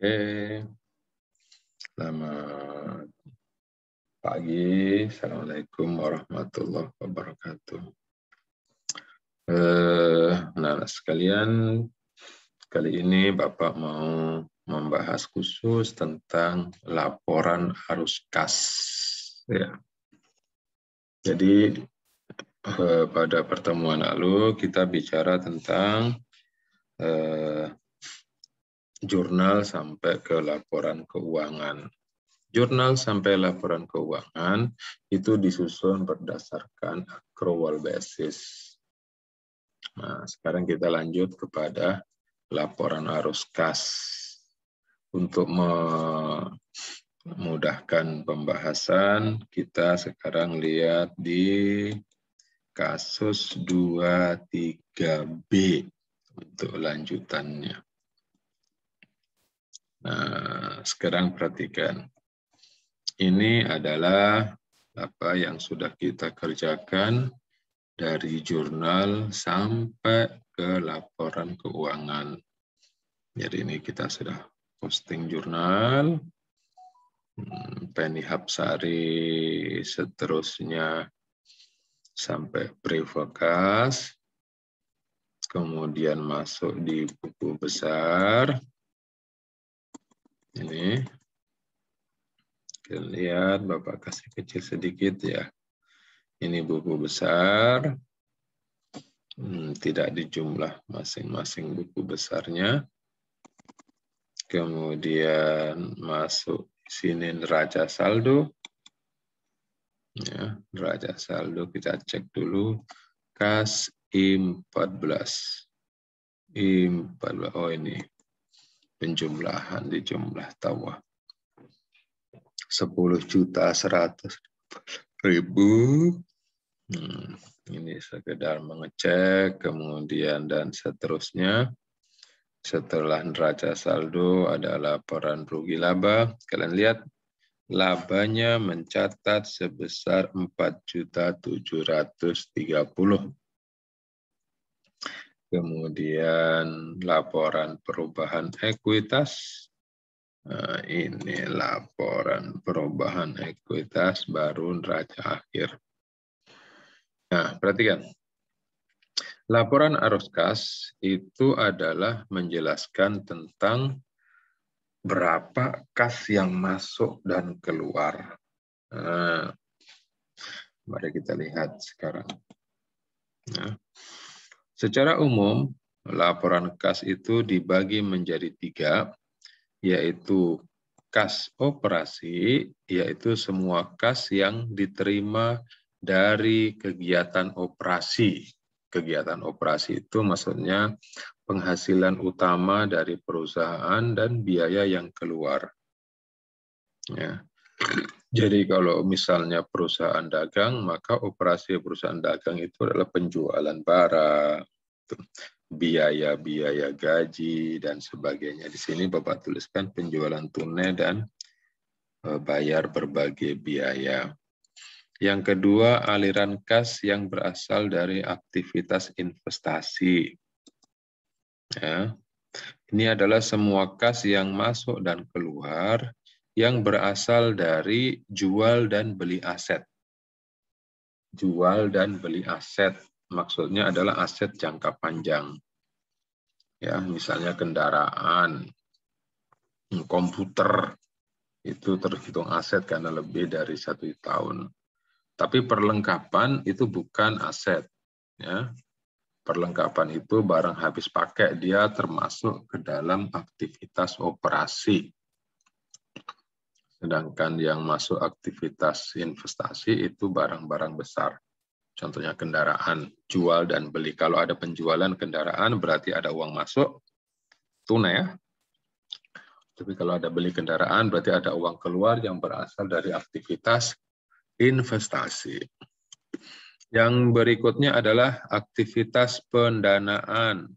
Oke, selamat pagi. Assalamualaikum warahmatullahi wabarakatuh. Nah, sekalian, kali ini Bapak mau membahas khusus tentang laporan arus kas. Ya. Jadi pada pertemuan lalu kita bicara tentang jurnal sampai ke laporan keuangan. Jurnal sampai laporan keuangan itu disusun berdasarkan accrual basis. Nah, sekarang kita lanjut kepada laporan arus kas. Untuk memudahkan pembahasan, kita sekarang lihat di kasus 23B untuk lanjutannya. Nah, sekarang perhatikan. Ini adalah apa yang sudah kita kerjakan dari jurnal sampai ke laporan keuangan. Jadi ini kita sudah posting jurnal, Penny Hapsari, seterusnya sampai Prevokas, kemudian masuk di buku besar. Ini kita lihat, Bapak kasih kecil sedikit ya. Ini buku besar, tidak dijumlah masing-masing buku besarnya. Kemudian masuk sini neraca saldo. Ya, neraca saldo kita cek dulu. Kas I14. I14, oh ini penjumlahan di jumlah tawa. 10.100.000. Ini sekedar mengecek, kemudian dan seterusnya. Setelah neraca saldo ada laporan rugi laba. Kalian lihat labanya mencatat sebesar 4.730.000. Kemudian laporan perubahan ekuitas. Nah, ini laporan perubahan ekuitas baru neraca akhir. Nah, perhatikan. Laporan arus kas itu adalah menjelaskan tentang berapa kas yang masuk dan keluar. Nah, mari kita lihat sekarang. Nah, secara umum, laporan kas itu dibagi menjadi 3, yaitu kas operasi, yaitu semua kas yang diterima dari kegiatan operasi. Kegiatan operasi itu maksudnya penghasilan utama dari perusahaan dan biaya yang keluar. Ya. Jadi kalau misalnya perusahaan dagang, maka operasi perusahaan dagang itu adalah penjualan barang, biaya-biaya gaji, dan sebagainya. Di sini Bapak tuliskan penjualan tunai dan bayar berbagai biaya. Yang kedua, aliran kas yang berasal dari aktivitas investasi. Ya. Ini adalah semua kas yang masuk dan keluar yang berasal dari jual dan beli aset. Jual dan beli aset maksudnya adalah aset jangka panjang. Ya, misalnya kendaraan, komputer, itu terhitung aset karena lebih dari 1 tahun. Tapi perlengkapan itu bukan aset. Ya. Perlengkapan itu barang habis pakai, dia termasuk ke dalam aktivitas operasi. Sedangkan yang masuk aktivitas investasi itu barang-barang besar. Contohnya kendaraan, jual dan beli. Kalau ada penjualan kendaraan berarti ada uang masuk, tunai ya. Tapi kalau ada beli kendaraan berarti ada uang keluar yang berasal dari aktivitas investasi. Yang berikutnya adalah aktivitas pendanaan,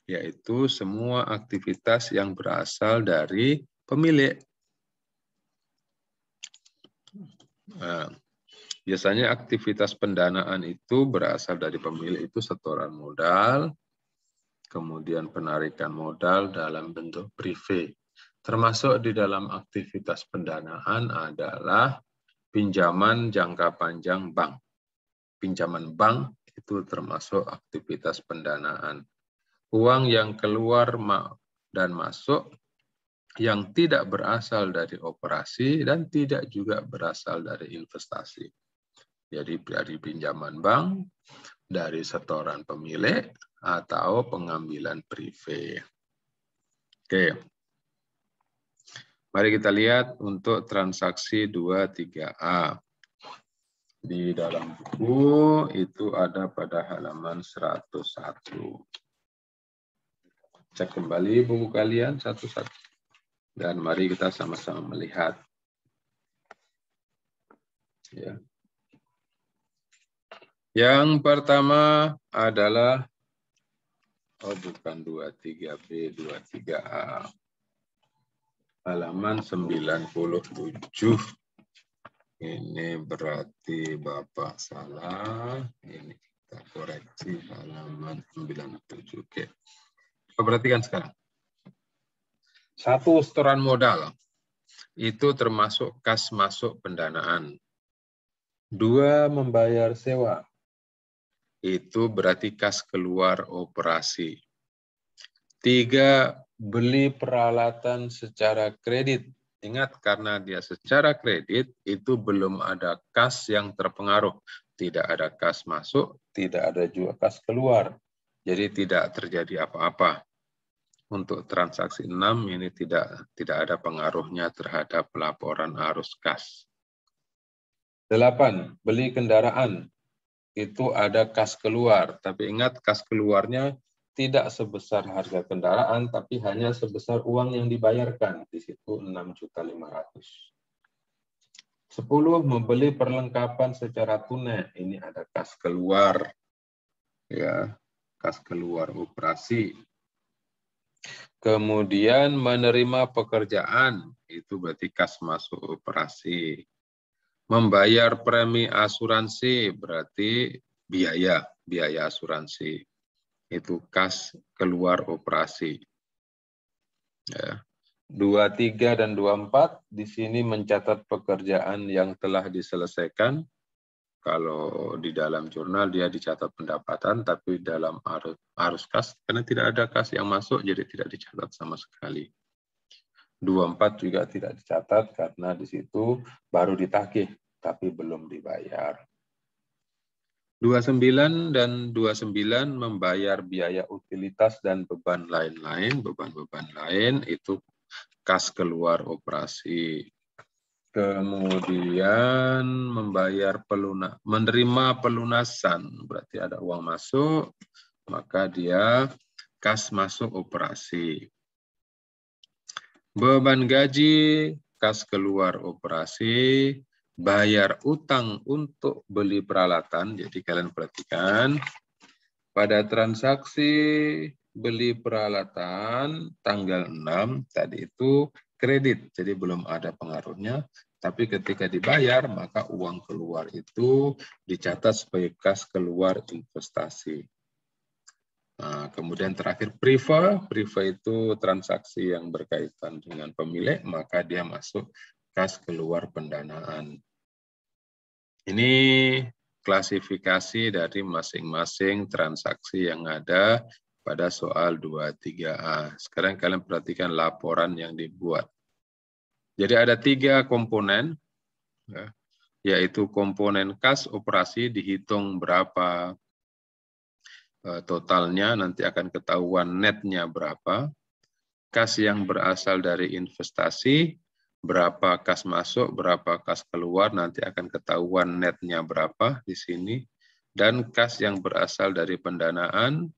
yaitu semua aktivitas yang berasal dari pemilik. Nah, biasanya aktivitas pendanaan itu berasal dari pemilik, itu setoran modal, kemudian penarikan modal dalam bentuk privé. Termasuk di dalam aktivitas pendanaan adalah pinjaman jangka panjang bank. Pinjaman bank itu termasuk aktivitas pendanaan. Uang yang keluar dan masuk yang tidak berasal dari operasi dan tidak juga berasal dari investasi. Jadi dari pinjaman bank, dari setoran pemilik, atau pengambilan privé. Oke. Mari kita lihat untuk transaksi 23A. Di dalam buku itu ada pada halaman 101. Cek kembali buku kalian satu-satu. Dan mari kita sama-sama melihat. Ya. Yang pertama adalah, bukan 23B, 23A. Halaman 97. Ini berarti Bapak salah. Ini kita koreksi halaman 97. Oke. Perhatikan sekarang. 1, setoran modal. Itu termasuk kas masuk pendanaan. 2, membayar sewa. Itu berarti kas keluar operasi. 3, beli peralatan secara kredit. Ingat, karena dia secara kredit, itu belum ada kas yang terpengaruh. Tidak ada kas masuk, tidak ada juga kas keluar. Jadi tidak terjadi apa-apa. Untuk transaksi 6 ini tidak ada pengaruhnya terhadap laporan arus kas. 8, beli kendaraan. Itu ada kas keluar, tapi ingat kas keluarnya tidak sebesar harga kendaraan, tapi hanya sebesar uang yang dibayarkan. Di situ 6.500.000. 10, membeli perlengkapan secara tunai. Ini ada kas keluar, ya, kas keluar operasi. Kemudian menerima pekerjaan, itu berarti kas masuk operasi. Membayar premi asuransi berarti biaya asuransi. Itu kas keluar operasi. Ya. 23 dan 24 di sini mencatat pekerjaan yang telah diselesaikan. Kalau di dalam jurnal dia dicatat pendapatan, tapi dalam arus kas, karena tidak ada kas yang masuk, jadi tidak dicatat sama sekali. 24 juga tidak dicatat karena di situ baru ditagih, tapi belum dibayar. 29 dan 29 membayar biaya utilitas dan beban lain-lain, beban-beban lain itu kas keluar operasi. Kemudian menerima pelunasan, berarti ada uang masuk, maka dia kas masuk operasi. Beban gaji, kas keluar operasi. Bayar utang untuk beli peralatan, jadi kalian perhatikan, pada transaksi beli peralatan tanggal 6, tadi itu kredit, jadi belum ada pengaruhnya. Tapi ketika dibayar, maka uang keluar itu dicatat sebagai kas keluar investasi. Nah, kemudian terakhir priva itu transaksi yang berkaitan dengan pemilik, maka dia masuk kas keluar pendanaan. Ini klasifikasi dari masing-masing transaksi yang ada pada soal 23A. Sekarang kalian perhatikan laporan yang dibuat. Jadi ada 3 komponen, yaitu komponen kas operasi dihitung berapa totalnya, nanti akan ketahuan netnya berapa. Kas yang berasal dari investasi, berapa kas masuk, berapa kas keluar, nanti akan ketahuan netnya berapa di sini. Dan kas yang berasal dari pendanaan,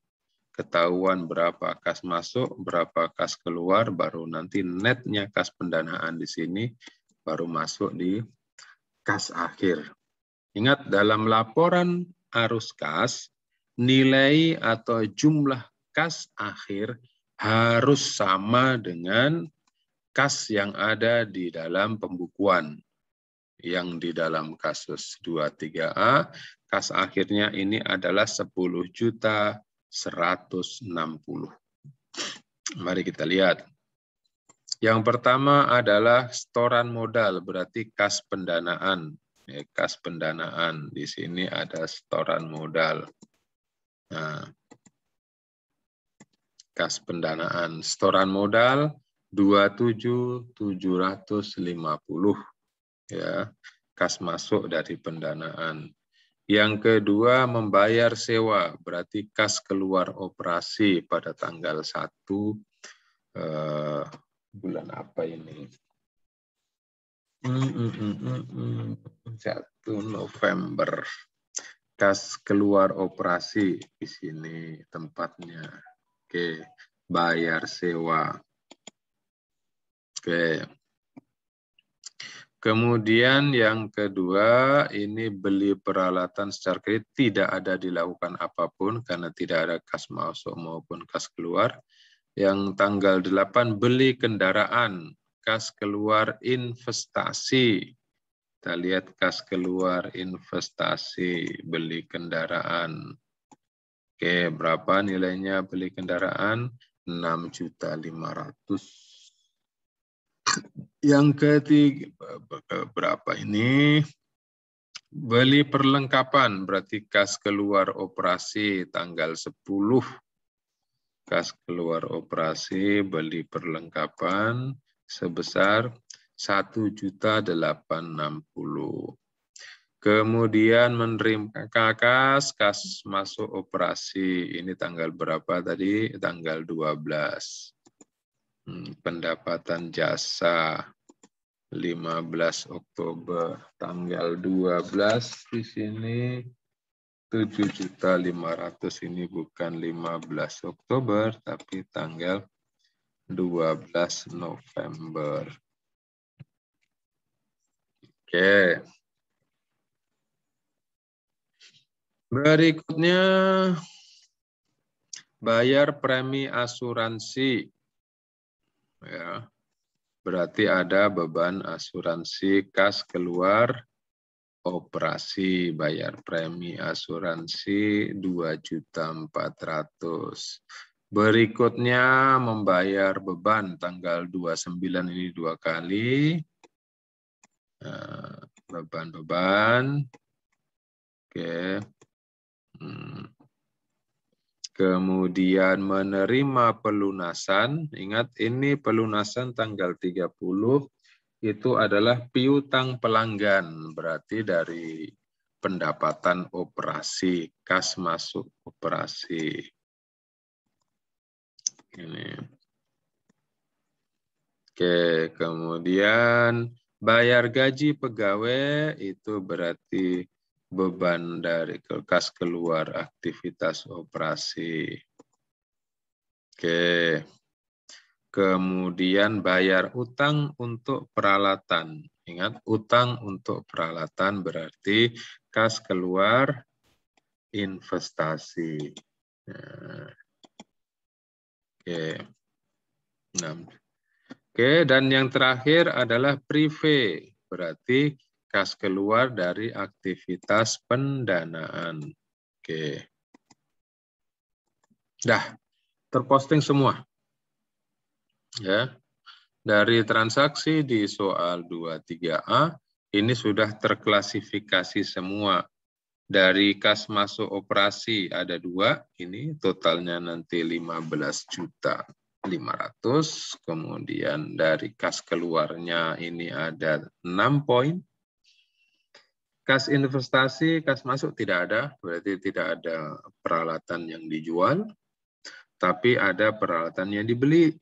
ketahuan berapa kas masuk, berapa kas keluar, baru nanti netnya kas pendanaan di sini, baru masuk di kas akhir. Ingat, dalam laporan arus kas, nilai atau jumlah kas akhir harus sama dengan kas yang ada di dalam pembukuan. Yang di dalam kasus 23A, kas akhirnya ini adalah 10.100.000. 160. Mari kita lihat. Yang pertama adalah setoran modal, berarti kas pendanaan. Kas pendanaan, di sini ada setoran modal. Nah, kas pendanaan, setoran modal 27.750 ya, kas masuk dari pendanaan. Yang kedua membayar sewa, berarti kas keluar operasi pada tanggal 1 bulan apa ini? 1 November. Kas keluar operasi di sini tempatnya. Oke, bayar sewa. Oke. Kemudian yang kedua, ini beli peralatan secara kredit tidak ada dilakukan apapun karena tidak ada kas masuk maupun kas keluar. Yang tanggal 8 beli kendaraan, kas keluar investasi. Kita lihat kas keluar investasi, beli kendaraan. Oke, berapa nilainya beli kendaraan? 6.500.000. Yang ketiga, berapa ini? Beli perlengkapan, berarti kas keluar operasi tanggal 10. Kas keluar operasi, beli perlengkapan sebesar 1.860.000. Kemudian menerima kas masuk operasi. Ini tanggal berapa tadi? Tanggal 12. Pendapatan jasa 15 Oktober. Tanggal 12 di sini 7.500.000, ini bukan 15 Oktober tapi tanggal 12 November. Oke. Berikutnya bayar premi asuransi. Ya. Berarti ada beban asuransi kas keluar operasi, bayar premi asuransi 2.400.000. Berikutnya membayar beban tanggal 29 ini 2 kali. Beban-beban. Oke. Kemudian menerima pelunasan, ingat ini pelunasan tanggal 30 itu adalah piutang pelanggan, berarti dari pendapatan operasi, kas masuk operasi. Ini. Oke, kemudian bayar gaji pegawai itu berarti beban dari kas keluar aktivitas operasi. Oke. Kemudian bayar utang untuk peralatan. Ingat, utang untuk peralatan berarti kas keluar investasi. Nah. Oke. 6. Oke, dan yang terakhir adalah prive. Berarti kas keluar dari aktivitas pendanaan. Oke. Dah, terposting semua. Ya. Dari transaksi di soal 23A, ini sudah terklasifikasi semua. Dari kas masuk operasi ada 2, ini totalnya nanti 15.500.000. Kemudian dari kas keluarnya ini ada 6 poin. Kas investasi, kas masuk tidak ada, berarti tidak ada peralatan yang dijual, tapi ada peralatan yang dibeli,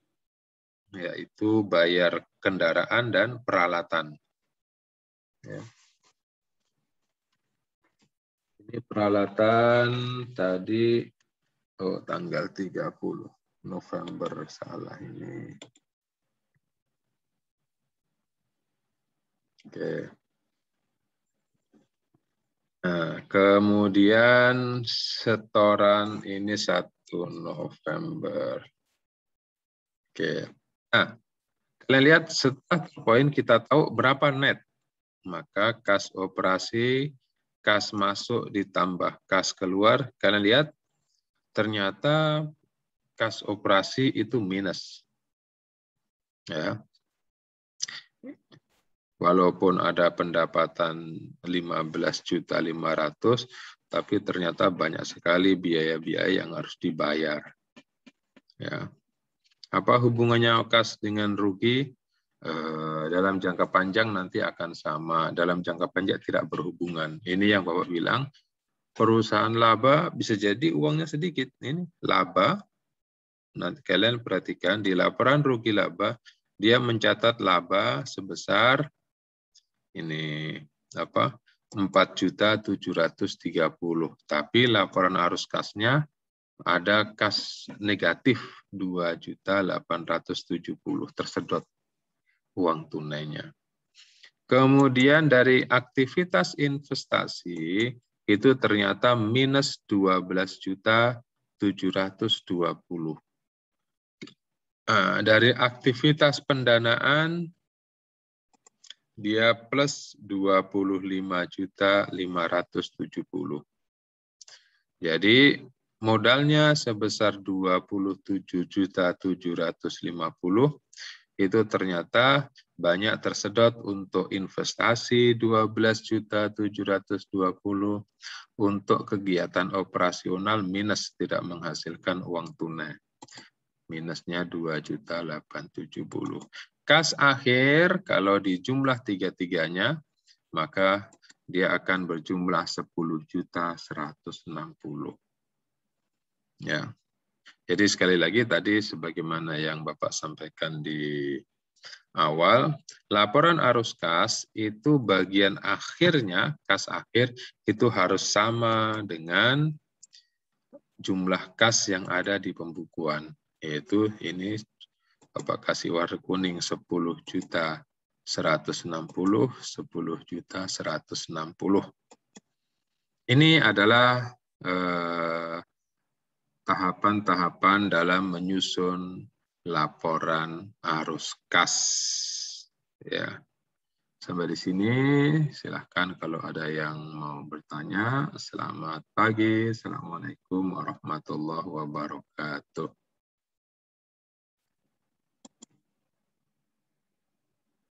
yaitu bayar kendaraan dan peralatan. Ya. Ini peralatan tadi, tanggal 30 November, salah ini. Oke. Nah, kemudian setoran ini 1 November. Oke. Nah, kalian lihat setelah poin kita tahu berapa net. Maka kas operasi, kas masuk ditambah kas keluar. Kalian lihat ternyata kas operasi itu minus. Ya. Walaupun ada pendapatan 15.500.000, tapi ternyata banyak sekali biaya-biaya yang harus dibayar. Ya. Apa hubungannya kas dengan rugi? Dalam jangka panjang nanti akan sama, dalam jangka panjang tidak berhubungan. Ini yang Bapak bilang, perusahaan laba bisa jadi uangnya sedikit. Ini laba, nanti kalian perhatikan di laporan rugi laba, dia mencatat laba sebesar ini apa 4.730.000, tapi laporan arus kasnya ada kas negatif 2.870.000 tersedot uang tunainya. Kemudian dari aktivitas investasi itu ternyata minus 12.720.000. Dari aktivitas pendanaan dia plus 25.570.000. Jadi modalnya sebesar 27.750.000 itu ternyata banyak tersedot untuk investasi 12.720.000, untuk kegiatan operasional minus tidak menghasilkan uang tunai. Minusnya 2.870.000. Kas akhir kalau dijumlah tiga-tiganya maka dia akan berjumlah 10.160.000. Ya. Jadi sekali lagi tadi sebagaimana yang Bapak sampaikan di awal, laporan arus kas itu bagian akhirnya, kas akhir itu harus sama dengan jumlah kas yang ada di pembukuan. Yaitu ini Bapak kasih warna kuning 10.160.000, 10.160.000. Ini adalah tahapan-tahapan dalam menyusun laporan arus kas. Ya. Sampai di sini, silahkan kalau ada yang mau bertanya. Selamat pagi, Assalamualaikum warahmatullahi wabarakatuh.